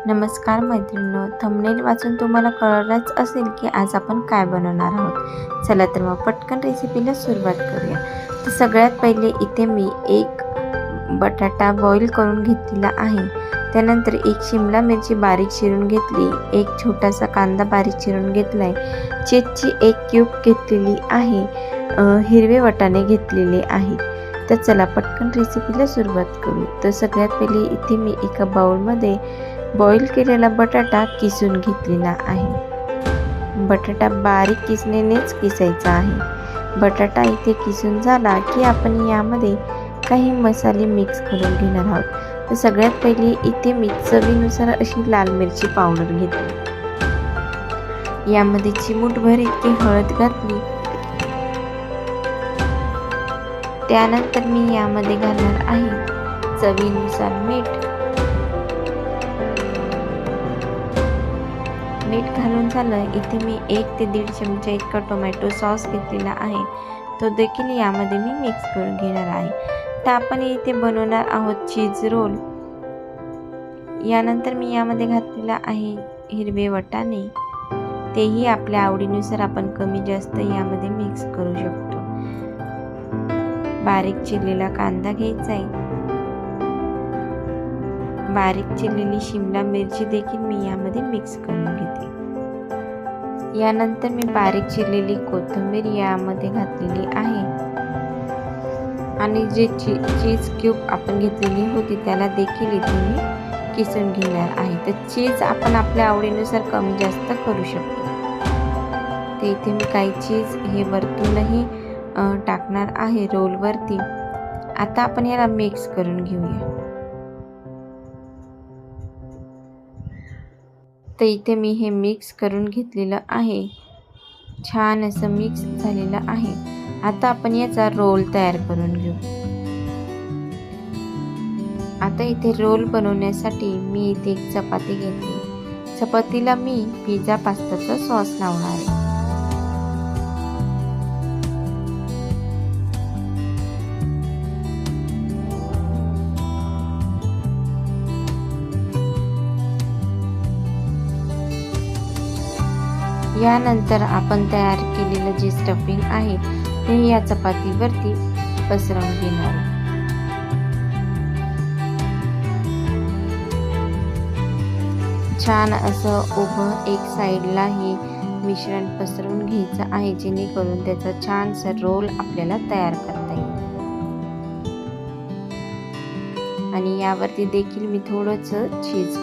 नमस्कार मैत्रिणींनो, थंबनेल वाचून तुम्हाला कळलंच असेल की आज आपण काय बनवणार आहोत. चला तर मग पटकन रेसिपीला सुरुवात करूया. तर सगळ्यात पहिले इथे मी एक बटाटा बॉईल करून घेतलेला आहे. त्यानंतर एक शिमला मिरची बारीक चिरून घेतली, एक छोटासा कांदा बारीक चिरून घेतलाय, चीजची एक क्यूब घेतलेली आहे, हिरवे वाटाणे घेतलेले आहेत. तर चला पटकन रेसिपीला सुरुवात करू. तर सगळ्यात पहिले इथे मी एका बाउलमध्ये बॉईल केलेला बटाटा किसून घेतलेला आहे. बटाटा बारीक किसणीनेच किसायचा आहे. बटाटा इथे किसून झाला की आपण यामध्ये काही मसाले मिक्स करून घेणार आहोत. तर सगळ्यात पहिले इथे मी चवीनुसार अशी लाल मिरची पावडर घेतली. यामध्ये चिमूटभर इतकी हळद घातली. त्यानंतर मी यामध्ये घालणार आहे चवीनुसार मीठ घालून झालं. इथे मी 1 ते 1.5 चमचा इतका टोमॅटो सॉस घेतलेला आहे, तो देखील यामध्ये मी मिक्स करून घेणार आहे. तर आपण इथे बनवणार आहोत चीज रोल. यानंतर मी यामध्ये घातलेला आहे हिरवे वाटाणे, तेही आपल्या आवडीनुसार आपण कमी जास्त यामध्ये मिक्स करू शकतो. बारीक चिरलेला कांदा घ्यायचा आहे. बारीक चिरलेली शिमला मिरची देखील मी यामध्ये मिक्स करून घेते. यानंतर मी बारीक चिरलेली कोथिंबीर यामध्ये घातलेली आहे आणि जे चीज क्यूब आपण घेतलेली होती त्याला देखील इथे मी किसून घेणार आहे. तर चीज आपण आपल्या आवडीनुसार कमी जास्त करू शकतो. तर इथे मी काही चीज हे वरतूनही टाकणार आहे रोलवरती. आता आपण याला मिक्स करून घेऊया. तर इथे मी हे मिक्स करून घेतलेलं आहे. छान असं मिक्स झालेलं आहे. आता आपण याचा रोल तयार करून घेऊ. आता इथे रोल बनवण्यासाठी मी इथे एक चपाती घेतली. चपातीला मी पिझ्झा पास्ताचा सॉस लावणार आहे. यानंतर आपण तयार केलेलं जे स्टफिंग आहे ते या चपातीवरती पसरवून घेणार. छान असं उभं एक साईडला हे मिश्रण पसरवून घ्यायचं आहे, जेणेकरून त्याचा छानसा रोल आपल्याला तयार करता येईल. आणि यावरती देखील मी थोडंसं चीज